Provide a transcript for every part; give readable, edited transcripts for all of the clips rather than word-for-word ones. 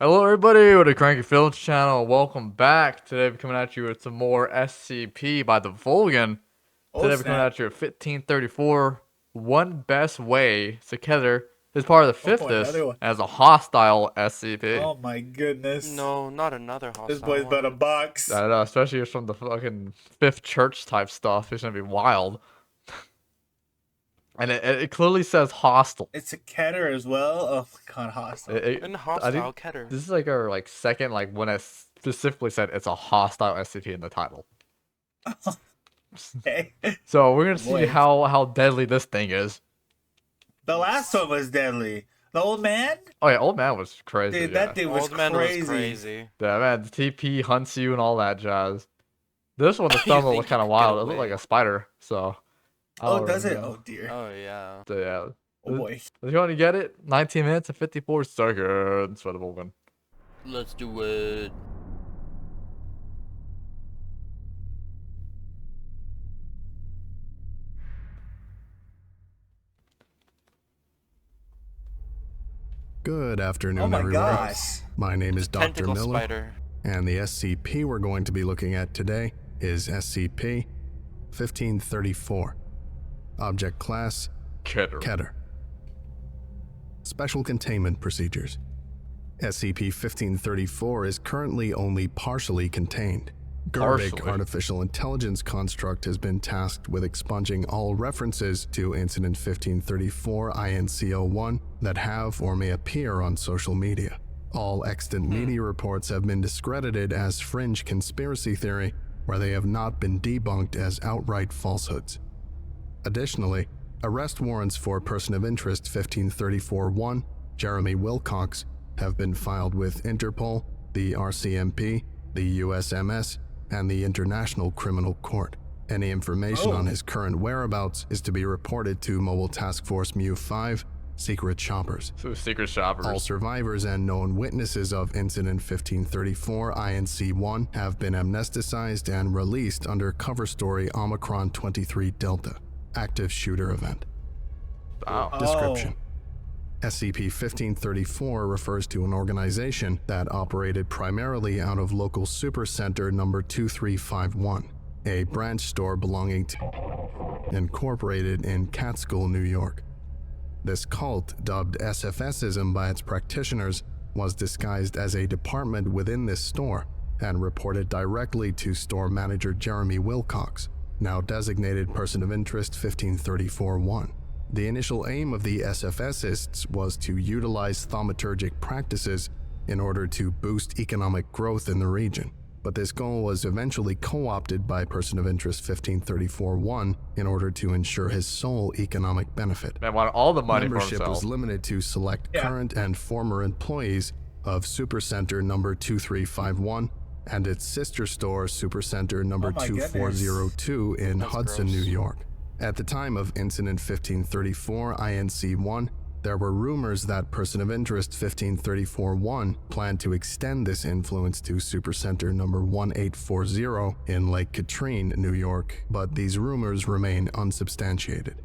Hello everybody with the Cranky Films channel. Welcome back. Today we're coming at you with some more SCP by the Vulcan. Oh Today we're coming snap! at you with 1534. One best way. So Keter is part of the Oh, Fifthist another one. as a hostile SCP. Oh my goodness! No, not another This hostile boy's about a one. box. I know, especially from the fucking Fifth Church type stuff. It's gonna be wild. And it clearly says hostile. It's a Keter as well. Oh my god, hostile. And I think hostile Keter. this is like our second when it specifically said it's a hostile SCP in the title. Okay. So we're gonna Oh, see boy. how deadly this thing is. The last one was deadly. The old man? Oh yeah, old man was crazy. Dude, Yeah, that dude was Old man crazy. was crazy. yeah, man. The TP hunts you and all that jazz. This one, the You thumb think was you kind of could get wild. It looked away? like a spider. So. I Oh, don't does really it? know. Oh dear. Oh yeah. So yeah. Oh boy. If you want to get it, 19 minutes and 54 seconds for the Vulcan. Let's do it. Good afternoon, Oh my everyone. gosh. My name is Dr. Tentacle Miller, spider. and the SCP we're going to be looking at today is SCP-1534. Object Class, Keter. Keter. Special Containment Procedures. SCP-1534 is currently only partially contained. Gerbic Partially? Artificial Intelligence Construct has been tasked with expunging all references to Incident 1534 INC-01 that have or may appear on social media. All extant media reports have been discredited as fringe conspiracy theory, where they have not been debunked as outright falsehoods. Additionally, arrest warrants for Person of Interest 1534-1, Jeremy Wilcox, have been filed with Interpol, the RCMP, the USMS, and the International Criminal Court. Any information on his current whereabouts is to be reported to Mobile Task Force MU-5, Secret Shoppers. So secret shoppers. All survivors and known witnesses of Incident 1534 INC-1 have been amnesticized and released under cover story Omicron 23 Delta, active shooter event. Wow. Description. SCP-1534 refers to an organization that operated primarily out of local supercenter number 2351, a branch store belonging to incorporated in Catskill, New York. This cult, dubbed SFSism by its practitioners, was disguised as a department within this store and reported directly to store manager Jeremy Wilcox, now designated Person of Interest 1534-1. The initial aim of the SFSists was to utilize thaumaturgic practices in order to boost economic growth in the region, but this goal was eventually co-opted by Person of Interest 1534-1 in order to ensure his sole economic benefit. Man wanted all the money for Membership himself. was limited to select current and former employees of Supercenter number 2351 and its sister store Supercenter number Oh my 2402 in That's Hudson, gross. New York. At the time of Incident 1534 INC-1, there were rumors that Person of Interest 1534-1 planned to extend this influence to Supercenter number 1840 in Lake Katrine, New York, but these rumors remain unsubstantiated.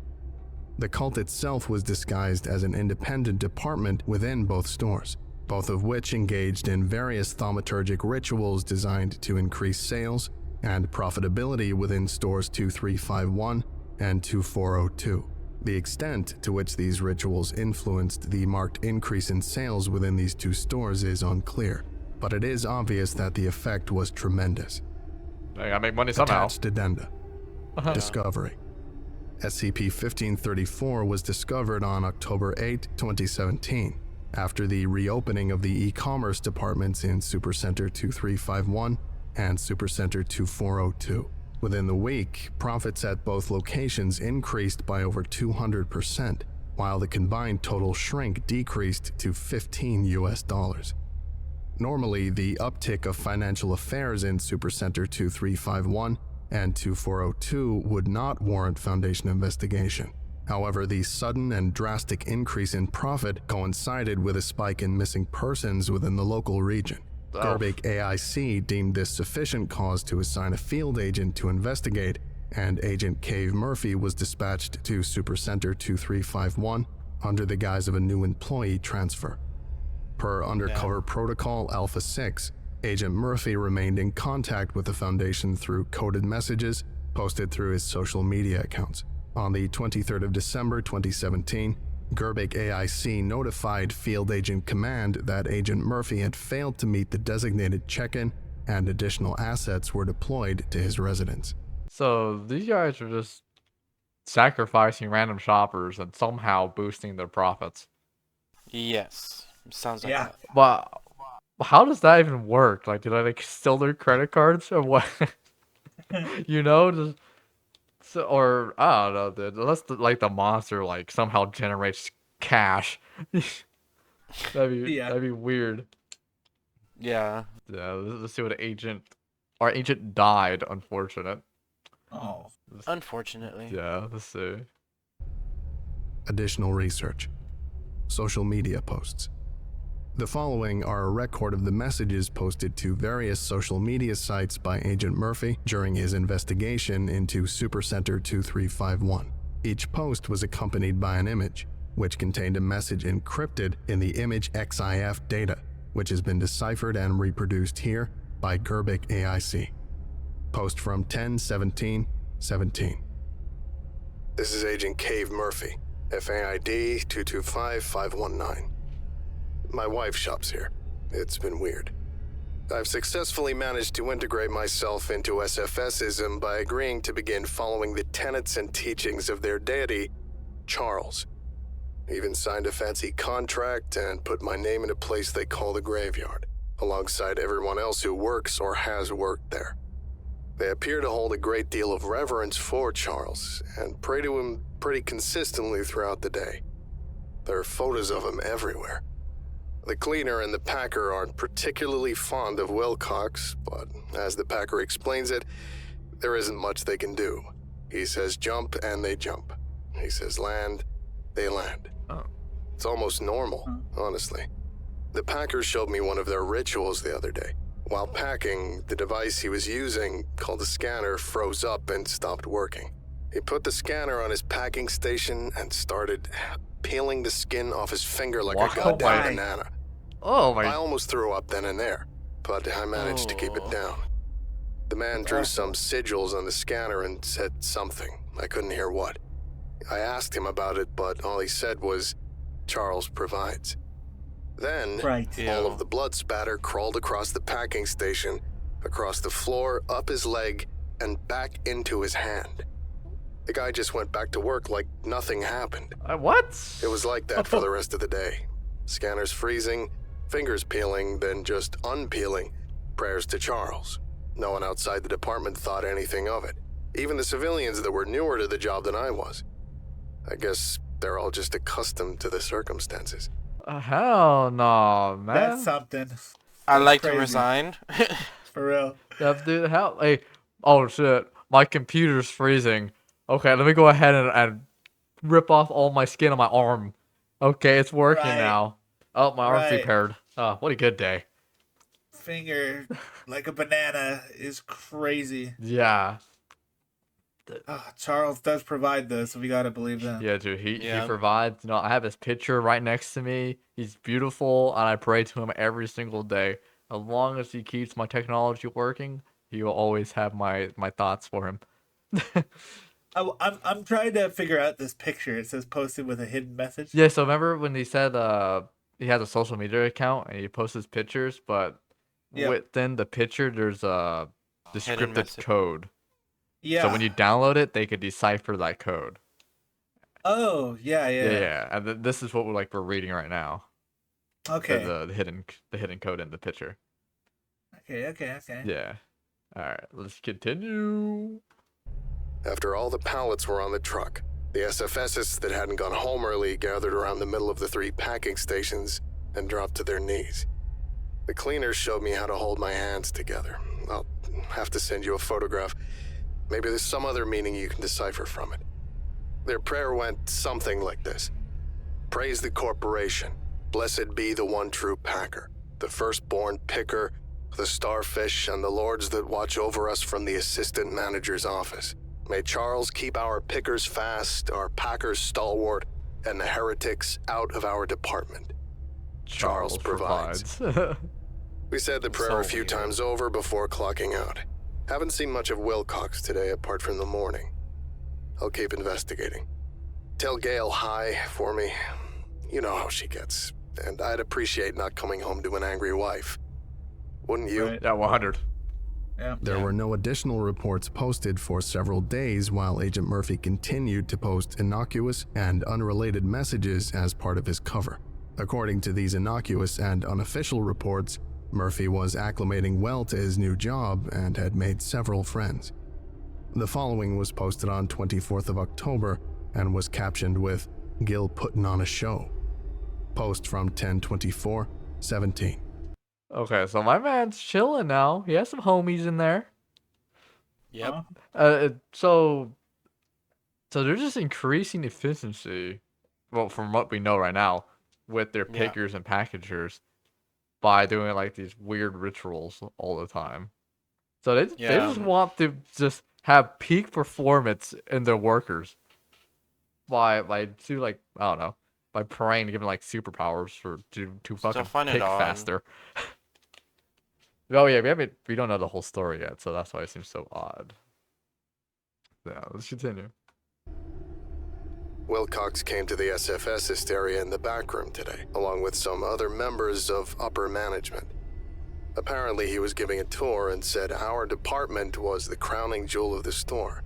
The cult itself was disguised as an independent department within both stores, both of which engaged in various thaumaturgic rituals designed to increase sales and profitability within stores 2351 and 2402. The extent to which these rituals influenced the marked increase in sales within these two stores is unclear, but it is obvious that the effect was tremendous. I gotta make money somehow. Attached addenda. Discovery. SCP-1534 was discovered on October 8, 2017, after the reopening of the e-commerce departments in Supercenter 2351 and Supercenter 2402. Within the week, profits at both locations increased by over 200%, while the combined total shrink decreased to $15. Normally, the uptick of financial affairs in Supercenter 2351 and 2402 would not warrant Foundation investigation. However, the sudden and drastic increase in profit coincided with a spike in missing persons within the local region. Gerbic AIC deemed this sufficient cause to assign a field agent to investigate, and Agent Cave Murphy was dispatched to Supercenter 2351 under the guise of a new employee transfer. Per Undercover Protocol Alpha 6, Agent Murphy remained in contact with the Foundation through coded messages posted through his social media accounts. On the 23rd of December 2017, Gerbeck AIC notified Field Agent Command that Agent Murphy had failed to meet the designated check-in and additional assets were deployed to his residence. So these guys are just sacrificing random shoppers and somehow boosting their profits. Yes. Sounds like Yeah. that. But how does that even work? Like, do they like steal their credit cards or what? Just so, or I don't know, dude. Unless the monster like somehow generates cash. Yeah. That'd be weird. Yeah. Yeah, let's see what our agent died. Unfortunate. Oh. Unfortunately. Yeah, let's see. Additional research. Social media posts. The following are a record of the messages posted to various social media sites by Agent Murphy during his investigation into Supercenter 2351. Each post was accompanied by an image, which contained a message encrypted in the image XIF data, which has been deciphered and reproduced here by Gerbeck AIC. Post from 10/17/17. This is Agent Cave Murphy, FAID 225519. My wife shops here. It's been weird. I've successfully managed to integrate myself into SFSism by agreeing to begin following the tenets and teachings of their deity, Charles. Even signed a fancy contract and put my name in a place they call the graveyard, alongside everyone else who works or has worked there. They appear to hold a great deal of reverence for Charles and pray to him pretty consistently throughout the day. There are photos of him everywhere. The cleaner and the packer aren't particularly fond of Wilcox, but as the packer explains it, there isn't much they can do. He says jump and they jump. He says land, they land. Oh. It's almost normal, honestly. The packer showed me one of their rituals the other day. While packing, the device he was using, called a scanner, froze up and stopped working. He put the scanner on his packing station and started peeling the skin off his finger like Wow. a goddamn Why? banana. Oh I my. almost threw up then and there, but I managed to keep it down. The man drew some sigils on the scanner and said something. I couldn't hear what. I asked him about it, but all he said was, Charles provides. Then, Right. all of the blood spatter crawled across the packing station, across the floor, up his leg, and back into his hand. The guy just went back to work like nothing happened. What? It was like that for the rest of the day. Scanners freezing, fingers peeling, then just unpeeling, prayers to Charles. No one outside the department thought anything of it. Even the civilians that were newer to the job than I was. I guess they're all just accustomed to the circumstances. Hell no, man. That's something. I like to Crazy. resign. For real. Yeah, dude, how? Hey, oh shit, my computer's freezing. Okay, let me go ahead and rip off all my skin on my arm. Okay, it's working Right. now. Oh, my arm's Right. repaired. Oh, what a good day. Finger like a banana is crazy. Yeah, Charles does provide this, so we gotta believe that. yeah, dude. He Yeah. provides. I have his picture right next to me. He's beautiful, and I pray to him every single day. As long as he keeps my technology working, he will always have my thoughts for him. I'm trying to figure out this picture. It says posted with a hidden message. Yeah, so remember when he said he has a social media account and he posts his pictures, but Yep. within the picture there's a descriptive message. code. Yeah. So when you download it, they could decipher that code. Oh, yeah. Yeah. And this is what we're reading right now. Okay. The hidden code in the picture. Okay. Yeah. All right, let's continue. After all the pallets were on the truck, the SFSists that hadn't gone home early gathered around the middle of the 3 packing stations and dropped to their knees. The cleaners showed me how to hold my hands together. I'll have to send you a photograph. Maybe there's some other meaning you can decipher from it. Their prayer went something like this. Praise the corporation. Blessed be the one true packer, the firstborn picker, the starfish, and the lords that watch over us from the assistant manager's office. May Charles keep our pickers fast, our packers stalwart, and the heretics out of our department. Charles provides. We said the prayer So a few weird. times over before clocking out. Haven't seen much of Wilcox today apart from the morning. I'll keep investigating. Tell Gail hi for me. You know how she gets. And I'd appreciate not coming home to an angry wife. Wouldn't you? Right. Yeah, 100. Yeah. There were no additional reports posted for several days while Agent Murphy continued to post innocuous and unrelated messages as part of his cover. According to these innocuous and unofficial reports, Murphy was acclimating well to his new job and had made several friends. The following was posted on 24th of October and was captioned with, "Gil putting on a show." Post from 10/24/17. Okay, so my man's chilling now. He has some homies in there. Yep. So they're just increasing efficiency. Well, from what we know right now, with their Yeah. pickers and packagers, by doing like these weird rituals all the time. So they Yeah. just want to just have peak performance in their workers by do like I don't know, by praying to give them like superpowers for to fucking find it pick odd. faster. Oh yeah, we don't know the whole story yet, so that's why it seems so odd. Yeah, let's continue. Wilcox came to the SFSist area in the back room today, along with some other members of upper management. Apparently, he was giving a tour and said our department was the crowning jewel of the store.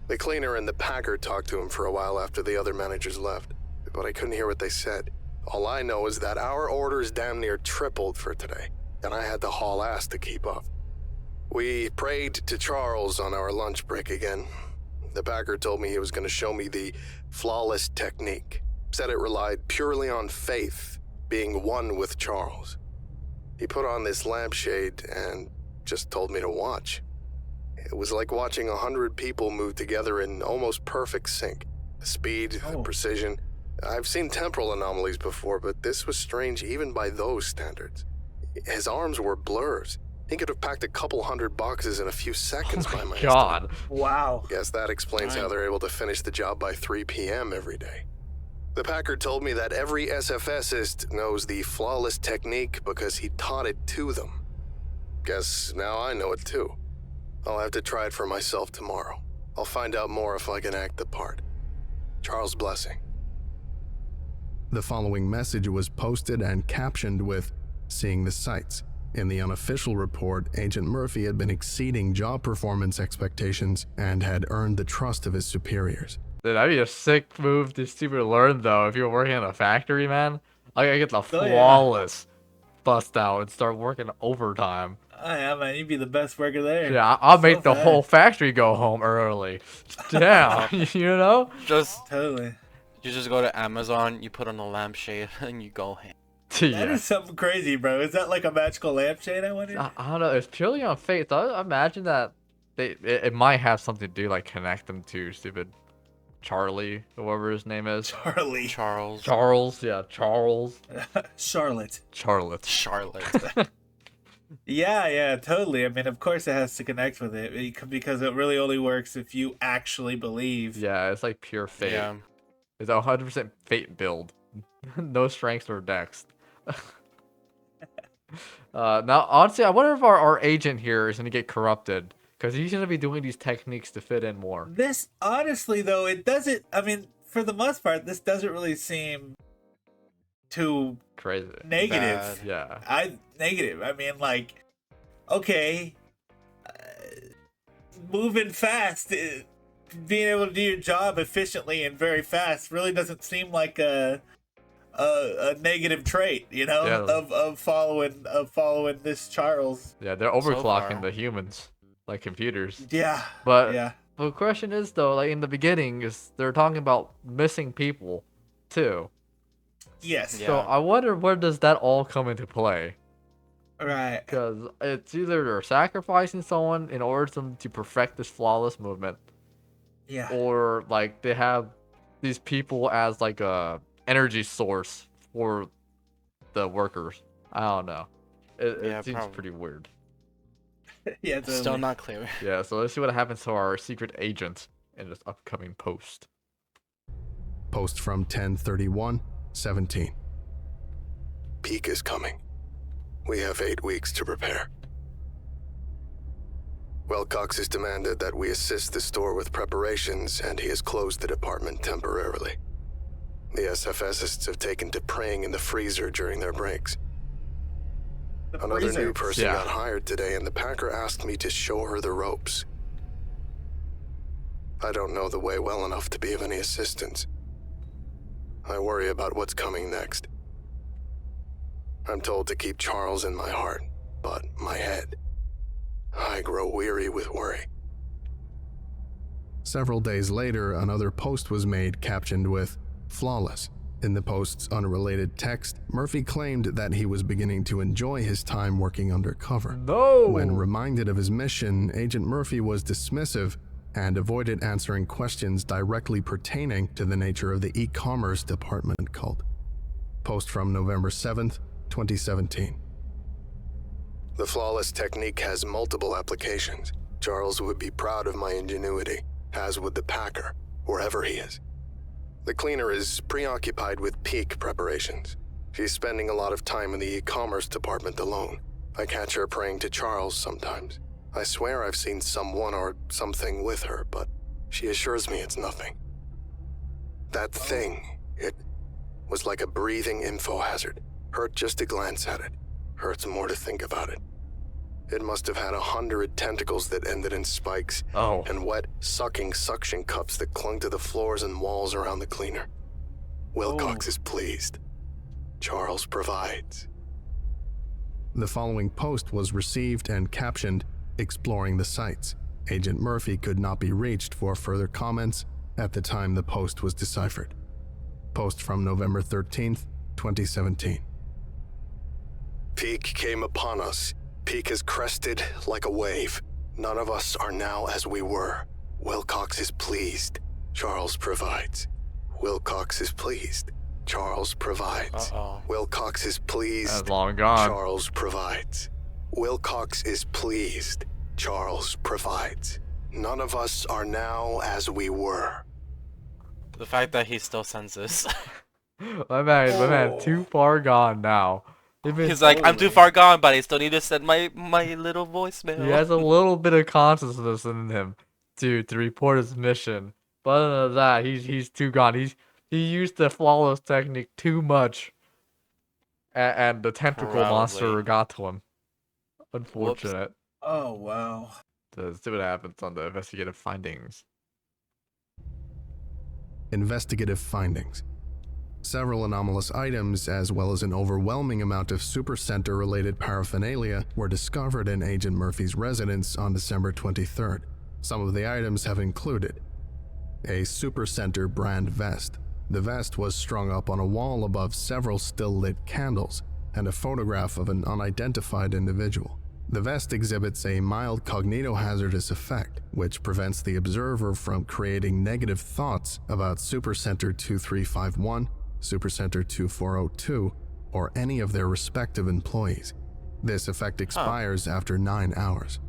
The cleaner and the packer talked to him for a while after the other managers left, but I couldn't hear what they said. All I know is that our orders damn near tripled for today, and I had to haul ass to keep up. We prayed to Charles on our lunch break again. The packer told me he was going to show me the flawless technique. Said it relied purely on faith, being one with Charles. He put on this lampshade and just told me to watch. It was like watching 100 people move together in almost perfect sync. The speed, the precision. I've seen temporal anomalies before, but this was strange even by those standards. His arms were blurs. He could have packed a couple hundred boxes in a few seconds by my estimate. God. Wow. Guess that explains how they're able to finish the job by 3 p.m. every day. The packer told me that every SFSist knows the flawless technique because he taught it to them. Guess now I know it too. I'll have to try it for myself tomorrow. I'll find out more if I can act the part. Charles' blessing. The following message was posted and captioned with, "Seeing the sights." In the unofficial report, Agent Murphy had been exceeding job performance expectations and had earned the trust of his superiors. Dude, that'd be a sick move to stupid learn though if you were working in a factory, man. Like I get the flawless bust out and start working overtime. Oh yeah, man, you'd be the best worker there. Yeah, I'll So make the fast. whole factory go home early. Damn, you know? Just Totally. you just go to Amazon, you put on a lampshade, and you go ham. That Yeah. is something crazy, bro. Is that like a magical lampshade, I wonder? I don't know. It's purely on faith. I imagine that it might have something to do like connect them to stupid Charlie, whoever his name is. Charlie. Charles. Charles, yeah, Charles. Charlotte. Charlotte. Charlotte. Yeah, totally. I mean, of course it has to connect with it because it really only works if you actually believe. Yeah, it's like pure fate. Yeah. It's a 100% fate build. No strengths or dex. Now, honestly, I wonder if our agent here is going to get corrupted. Because he's going to be doing these techniques to fit in more. This, honestly, though, it doesn't, I mean, for the most part, this doesn't really seem too Crazy. negative. Bad. Yeah. Negative. I mean, like, okay, moving fast, being able to do your job efficiently and very fast really doesn't seem like a negative trait, you know, Yeah. of following this Charles. Yeah, they're So overclocking far. the humans. Like computers. Yeah. But yeah. the question is, though, like in the beginning, is they're talking about missing people, too. Yes. Yeah. So I wonder where does that all come into play? Right. Because it's either they're sacrificing someone in order for them to perfect this flawless movement, Yeah. or like they have these people as like a energy source for the workers. I don't know. It Yeah, seems probably. pretty weird. Yeah. Still Totally. not clear. Yeah, so let's see what happens to our secret agent in this upcoming post. Post from 10/31/17. Peak is coming. We have 8 weeks to prepare. Wilcox has demanded that we assist the store with preparations, and he has closed the department temporarily. The SFSists have taken to praying in the freezer during their breaks. Another new person got hired today, and the Packer asked me to show her the ropes. I don't know the way well enough to be of any assistance. I worry about what's coming next. I'm told to keep Charles in my heart, but my head. I grow weary with worry. Several days later, another post was made captioned with "Flawless." In the post's unrelated text, Murphy claimed that he was beginning to enjoy his time working undercover. No! When reminded of his mission, Agent Murphy was dismissive and avoided answering questions directly pertaining to the nature of the e-commerce department cult. Post from November 7th, 2017. The Flawless technique has multiple applications. Charles would be proud of my ingenuity, as would the Packer, wherever he is. The cleaner is preoccupied with peak preparations. She's spending a lot of time in the e-commerce department alone. I catch her praying to Charles sometimes. I swear I've seen someone or something with her, but she assures me it's nothing. That thing, it was like a breathing info hazard. Hurt just to glance at it. Hurts more to think about it. It must have had 100 tentacles that ended in spikes, and wet, sucking suction cups that clung to the floors and walls around the cleaner. Wilcox is pleased. Charles provides. The following post was received and captioned, "Exploring the sites." Agent Murphy could not be reached for further comments at the time the post was deciphered. Post from November 13th, 2017. Peak came upon us. Peak has crested like a wave. None of us are now as we were. Wilcox is pleased. Charles provides. Wilcox is pleased. Charles provides. Wilcox is pleased. That's long gone. Charles provides. Wilcox is pleased. Charles provides. None of us are now as we were. The fact that he still sends this. my man, too far gone now. He's like, I'm too far gone, but I still need to send my little voicemail. He has a little bit of consciousness in him to report his mission. But other than that, he's too gone. He used the Flawless technique too much, and the tentacle monster got to him. Unfortunate. Whoops. Oh wow. Let's see what happens on the investigative findings. Investigative findings. Several anomalous items, as well as an overwhelming amount of Supercenter-related paraphernalia, were discovered in Agent Murphy's residence on December 23rd. Some of the items have included a Supercenter brand vest. The vest was strung up on a wall above several still-lit candles, and a photograph of an unidentified individual. The vest exhibits a mild cognitohazardous effect, which prevents the observer from creating negative thoughts about Supercenter 2351, Supercenter 2402, or any of their respective employees. This effect expires after 9 hours.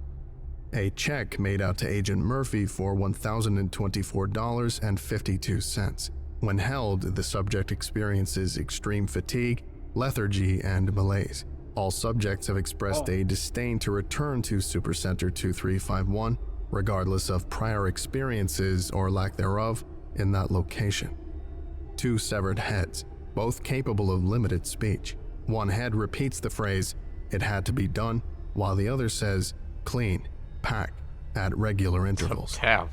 A check made out to Agent Murphy for $1,024.52. When held, the subject experiences extreme fatigue, lethargy, and malaise. All subjects have expressed a disdain to return to Supercenter 2351, regardless of prior experiences or lack thereof in that location. 2 severed heads, both capable of limited speech. One head repeats the phrase, "It had to be done," while the other says, "Clean, pack," at regular intervals. Damn.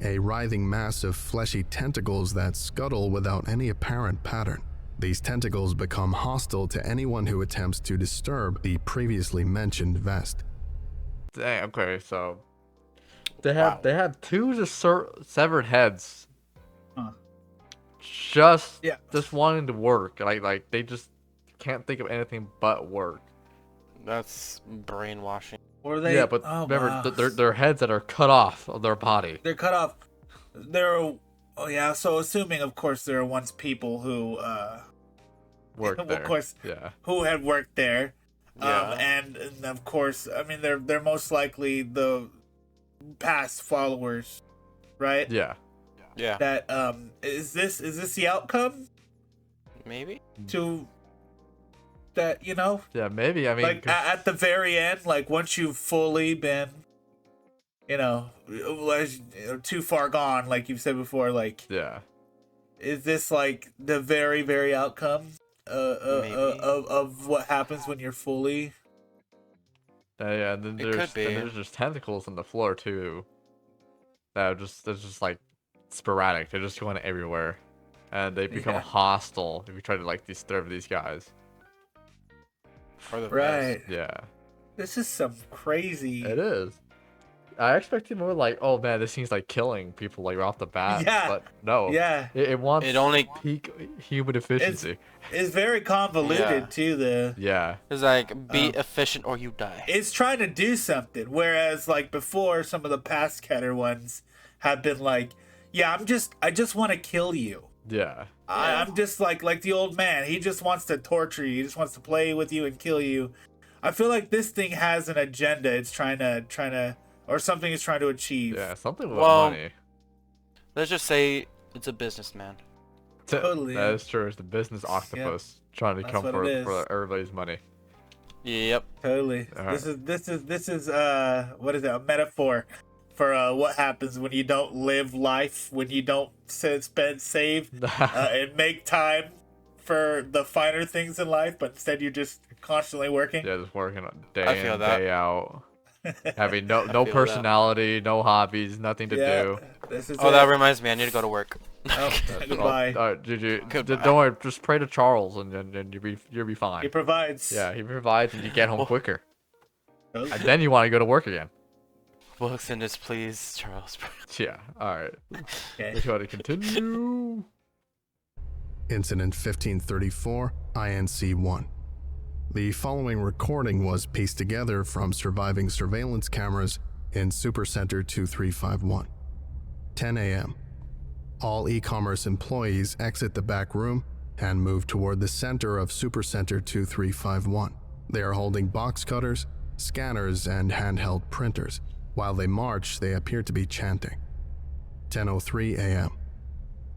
A writhing mass of fleshy tentacles that scuttle without any apparent pattern. These tentacles become hostile to anyone who attempts to disturb the previously mentioned vest. Dang, okay, so they had 2 severed heads. Just wanting to work. Like they just can't think of anything but work. That's brainwashing. Or they? Yeah, but remember, they're heads that are cut off of their body. They're cut off. So assuming, of course, there are once people who worked there. Of course, who had worked there. And of course, I mean, they're most likely the past followers, right? Yeah. That is this the outcome? Maybe. that, you know, Yeah, maybe. I mean, like at the very end, like once you've fully been, you know, too far gone, like you've said before, like, yeah. is this like the very, very outcome Maybe. of what happens when you're fully? Yeah, and then It could be. there's just tentacles on the floor too. That's just like sporadic. They're just going everywhere, and they become Yeah. hostile if you try to like disturb these guys. For the Right. Yeah, This is some crazy. it is. I expected more like, oh man, this seems like killing people like right off the bat. Yeah. But no. Yeah. It wants It only- peak human efficiency. It's very convoluted Yeah. too. Yeah. It's like, be efficient or you die. It's trying to do something, whereas like before, some of the past Keter ones have been like, yeah, I just want to kill you. Yeah. I'm just like the old man. He just wants to torture you. He just wants to play with you and kill you. I feel like this thing has an agenda. It's trying to, or something it's trying to achieve. Yeah. Something with Well, money. Let's just say it's a businessman. Totally. That is true. It's the business octopus trying to That's come what it is. for everybody's money. Yep. Totally. All right. This is what is it? A metaphor for what happens when you don't live life, when you don't save and make time for the finer things in life, but instead you're just constantly working. Yeah, just working on day I feel in, that. day out. Having no feel that. personality, no hobbies, nothing to do. This is Oh, it. that reminds me. I need to go to work. Oh, goodbye. Goodbye. Don't worry, just pray to Charles and you'll be fine. He provides. Yeah, he provides and you get home Oh. quicker. Totally. And then you want to go to work again. Books in this, please, Charles. Yeah, alright. Okay. Let's go to continue. Incident 1534, INC 1. The following recording was pieced together from surviving surveillance cameras in Supercenter 2351. 10 a.m. All e-commerce employees exit the back room and move toward the center of Supercenter 2351. They are holding box cutters, scanners, and handheld printers. While they march, they appear to be chanting. 10:03 a.m.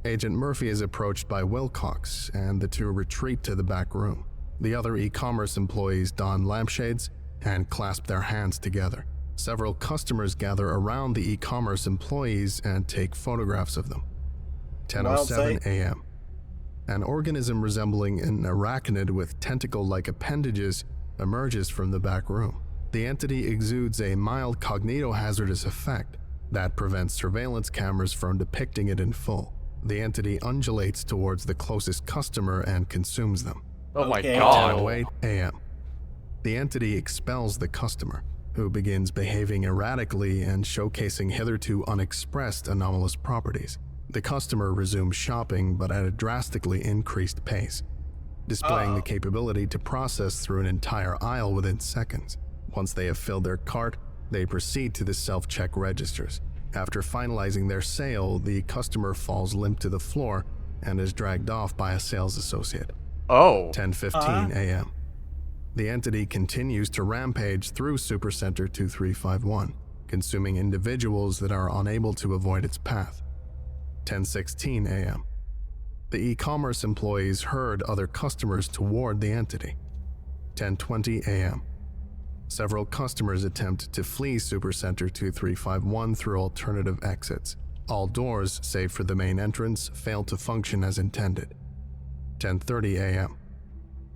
Agent Murphy is approached by Wilcox, and the two retreat to the back room. The other e-commerce employees don lampshades and clasp their hands together. Several customers gather around the e-commerce employees and take photographs of them. 10:07 a.m. An organism resembling an arachnid with tentacle-like appendages emerges from the back room. The entity exudes a mild cognitohazardous effect that prevents surveillance cameras from depicting it in full. The entity undulates towards the closest customer and consumes them. Oh my Okay. god. 10:08 a.m. The entity expels the customer, who begins behaving erratically and showcasing hitherto unexpressed anomalous properties. The customer resumes shopping, but at a drastically increased pace, displaying the capability to process through an entire aisle within seconds. Once they have filled their cart, they proceed to the self-check registers. After finalizing their sale, the customer falls limp to the floor and is dragged off by a sales associate. Oh. 10:15 a.m. The entity continues to rampage through Supercenter 2351, consuming individuals that are unable to avoid its path. 10:16 a.m. The e-commerce employees herd other customers toward the entity. 10:20 a.m. Several customers attempt to flee Supercenter 2351 through alternative exits. All doors, save for the main entrance, fail to function as intended. 10:30 a.m.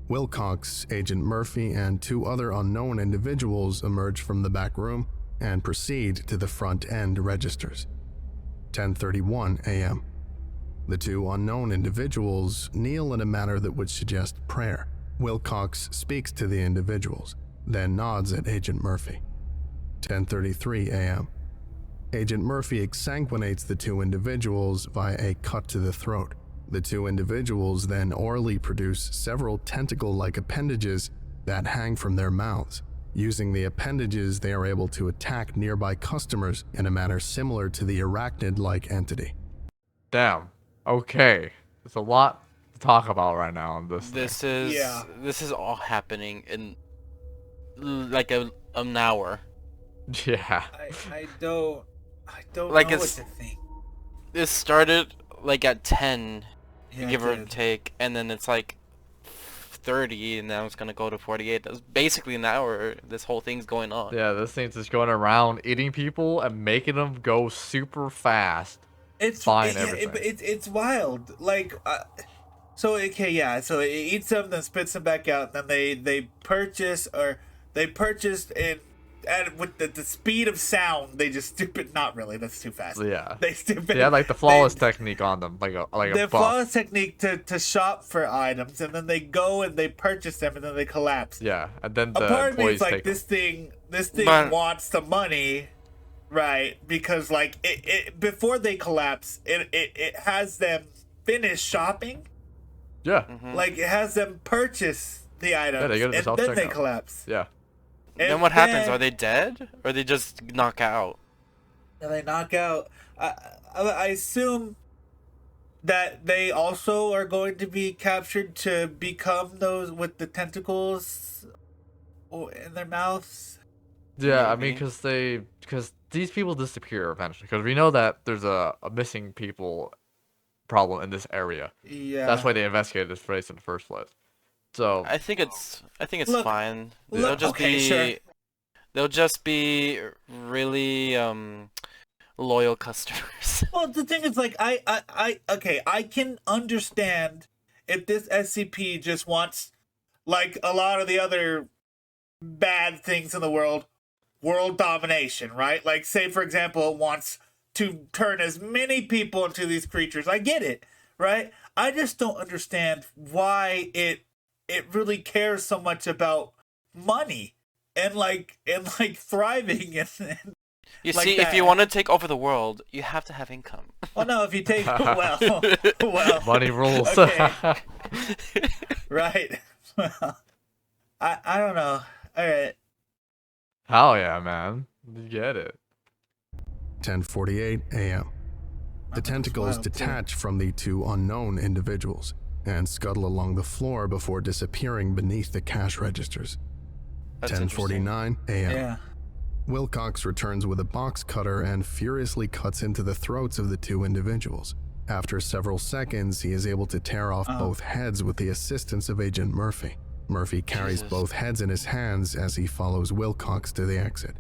Wilcox, Agent Murphy, and two other unknown individuals emerge from the back room and proceed to the front end registers. 10:31 a.m. The two unknown individuals kneel in a manner that would suggest prayer. Wilcox speaks to the individuals, then nods at Agent Murphy. 10:33 a.m. Agent Murphy exsanguinates the two individuals via a cut to the throat. The two individuals then orally produce several tentacle-like appendages that hang from their mouths. Using the appendages, they are able to attack nearby customers in a manner similar to the arachnid-like entity. Damn. Okay. There's a lot to talk about right now on this. This is all happening in like an hour. Thing. Yeah. I don't Like, know what it's- to think. It started like at 10, Yeah, give it or did. take, and then it's like 30, and now it's gonna go to 48. That's basically an hour. This whole thing's going on. Yeah, this thing's just going around eating people and making them go super fast. It's Buying yeah, everything. it's wild. Like, so okay, yeah. So it eats them, then spits them back out. Then they purchased and with the speed of sound, they just stupid. Not really. That's too fast. Yeah. They stupid. They had like the flawless technique on them, like a the buff. flawless technique to shop for items, and then they go and they purchase them, and then they collapse. Yeah, and then the A part of me employees is like take them. this thing But- wants the money, right? Because like it before they collapse, it has them finish shopping. Yeah, Like it has them purchase the items, they go to the and then they self-checkout. collapse. yeah. Then And what happens? then- Are they dead, or they just knock out? And they knock out. I assume that they also are going to be captured to become those with the tentacles in their mouths. Yeah, I mean, Maybe. because these people disappear eventually. Because we know that there's a missing people problem in this area. Yeah. That's why they investigated this place in the first place. So I think it's Look, fine. look, okay, sure. They'll just be really loyal customers. Well, the thing is, like, I can understand if this SCP just wants, like a lot of the other bad things in the world domination, right? Like, say, for example, it wants to turn as many people into these creatures. I get it, right? I just don't understand why it really cares so much about money and thriving and You Like see, that. if you want to take over the world, you have to have income. well, no, if you take well, money rules. Okay. right. Well, I don't know. All right. Hell yeah, man. You get it. 10:48 a.m. The tentacles wild, too. detach from the two unknown individuals and scuttle along the floor before disappearing beneath the cash registers. That's interesting. 10:49 a.m. Yeah. Wilcox returns with a box cutter and furiously cuts into the throats of the two individuals. After several seconds, he is able to tear off both heads with the assistance of Agent Murphy. Murphy carries Jesus. both heads in his hands as he follows Wilcox to the exit.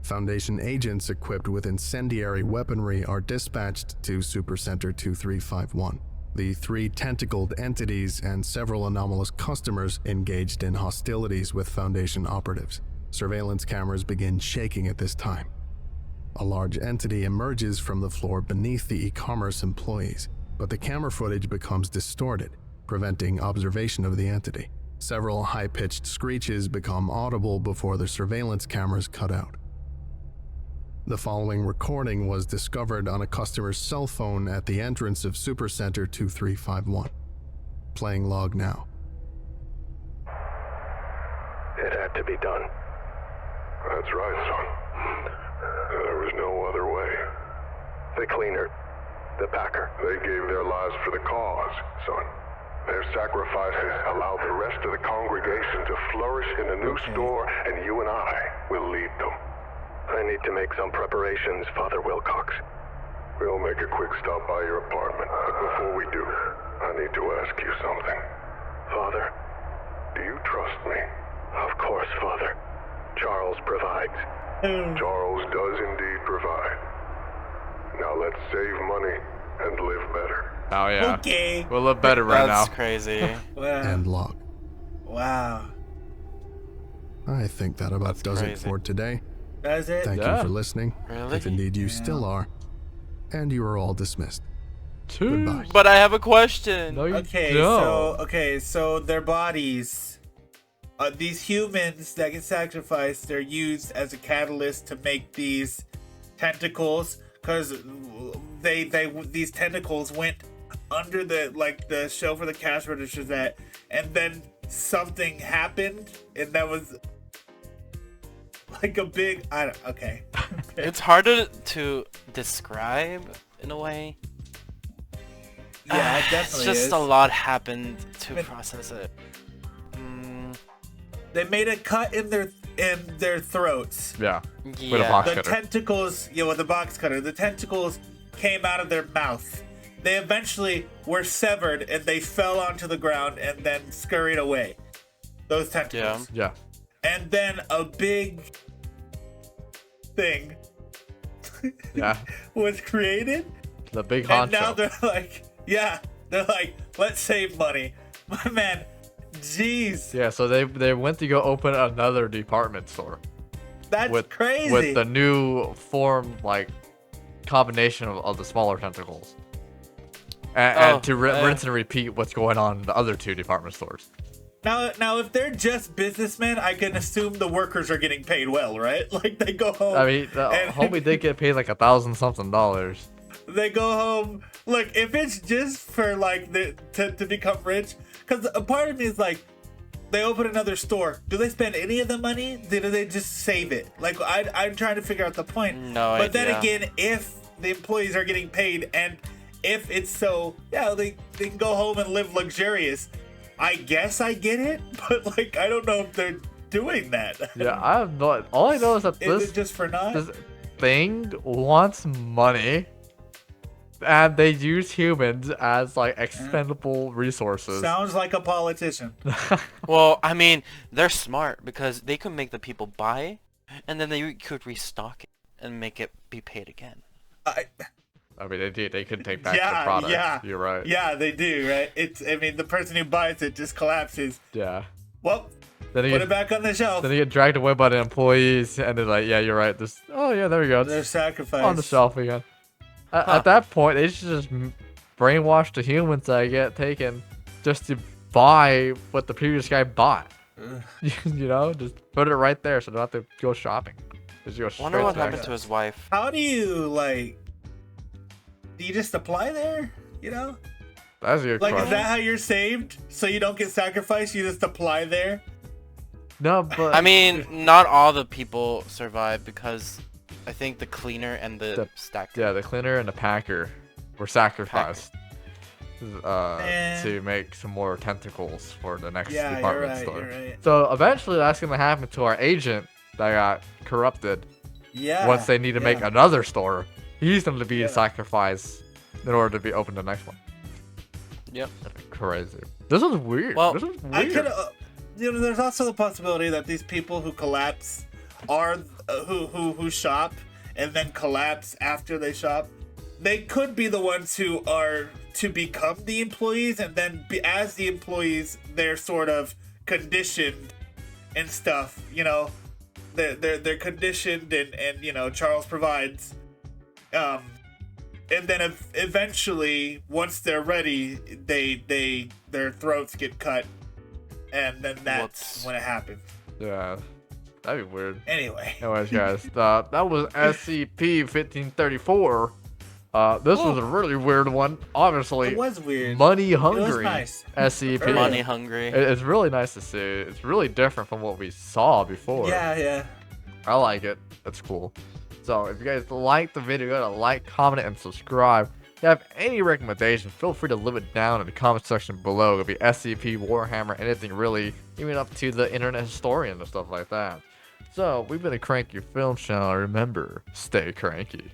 Foundation agents equipped with incendiary weaponry are dispatched to Supercenter 2351. The three tentacled entities and several anomalous customers engaged in hostilities with Foundation operatives. Surveillance cameras begin shaking at this time. A large entity emerges from the floor beneath the e-commerce employees, but the camera footage becomes distorted, preventing observation of the entity. Several high-pitched screeches become audible before the surveillance cameras cut out. The following recording was discovered on a customer's cell phone at the entrance of Supercenter 2351. Playing log now. It had to be done. That's right, son. There was no other way. The cleaner, the packer. They gave their lives for the cause, son. Their sacrifices allowed the rest of the congregation to flourish in a new store, and you and I will lead them. I need to make some preparations, Father Wilcox. We'll make a quick stop by your apartment, but before we do, I need to ask you something. Father, do you trust me? Of course, Father. Charles provides. Charles does indeed provide. Now let's save money and live better. Oh yeah. Okay. We'll look better right That's now. crazy. Wow. End log. Wow. I think that about does it crazy. for today. That's it. Thank Yeah. you for listening. Really? If indeed you Yeah. still are. And you are all dismissed. Two. Goodbye. But I have a question. No, you Okay, don't. so their bodies, these humans that get sacrificed, they're used as a catalyst to make these tentacles, because these tentacles went under the shelf where the cash registers at, and then something happened, and that was like a big okay. It's harder to describe in a way. Yeah, it It's definitely just is. a lot happened to But- process it. They made a cut in their throats. Yeah. Yeah. a box The cutter. tentacles, with the box cutter, the tentacles came out of their mouth, they eventually were severed and they fell onto the ground and then scurried away. Those tentacles. Yeah. And then a big thing Yeah. was created. The big And now honcho. they're like, let's save money. My man, jeez. Yeah, so they went to go open another department store. That's crazy. With the new form, like, combination of the smaller tentacles. And to rinse and repeat what's going on in the other two department stores. Now, if they're just businessmen, I can assume the workers are getting paid well, right? Like, they go home. I mean, homie did get paid like $1,000-something. They go home. Look, if it's just for, like, to become rich, because a part of me is like, they open another store. Do they spend any of the money? Do they just save it? Like, I'm trying to figure out the point. No But then idea. again, if the employees are getting paid and if it's so, yeah, they can go home and live luxurious. I guess I get it, but, like, I don't know if they're doing that. Yeah, I have no. All I know is that Is it just for not? this thing wants money, and they use humans as like expendable resources. Sounds like a politician. Well, I mean, they're smart because they could make the people buy, and then they could restock it and make it be paid again. I mean, they could take back Yeah, the product. yeah. You're right. Yeah, they do, right? I mean, the person who buys it just collapses. Yeah. Well, Then they put get, it back on the shelf. then they get dragged away by the employees, and they're like, "Yeah, you're right. This. Oh yeah, there we go. They're It's sacrificed. on the shelf again." At that point, they should just brainwash the humans that get taken just to buy what the previous guy bought. You know, just put it right there so they don't have to go shopping. Just go I straight wonder what to happened that. to his wife. How do you, like... Do you just apply there? You know? That's a good Like, question. is that how you're saved? So you don't get sacrificed? You just apply there? No, but I mean, not all the people survive because I think the cleaner and the stacker. yeah, the cleaner and the packer were sacrificed to make some more tentacles for the next Yeah, you're department right, store. you're right. So eventually, that's gonna happen to our agent that got corrupted. Yeah. Once they need to make yeah. another store, he's gonna be Yeah. sacrificed in order to be open the next one. Yep. Crazy. This was weird. Well, this was weird. I could, there's also the possibility that these people who collapse are who shop and then collapse after they shop. They could be the ones who are to become the employees, and then as the employees, they're sort of conditioned and stuff. You know, they're conditioned, and you know, Charles provides. And then eventually, once they're ready, their throats get cut, and then that's Whoops. when it happens. Yeah, that'd be weird. Anyway, Anyways, guys, that was SCP-1534. This was a really weird one. Obviously, it was weird. money It was hungry nice. SCP. Very Money hungry. It's really nice to see. It's really different from what we saw before. Yeah. I like it. It's cool. So if you guys like the video, go to like, comment, and subscribe. If you have any recommendations, feel free to leave it down in the comment section below. It could be SCP, Warhammer, anything really, even up to the internet historian and stuff like that. So we've been a Cranky Film Channel. Remember, stay cranky.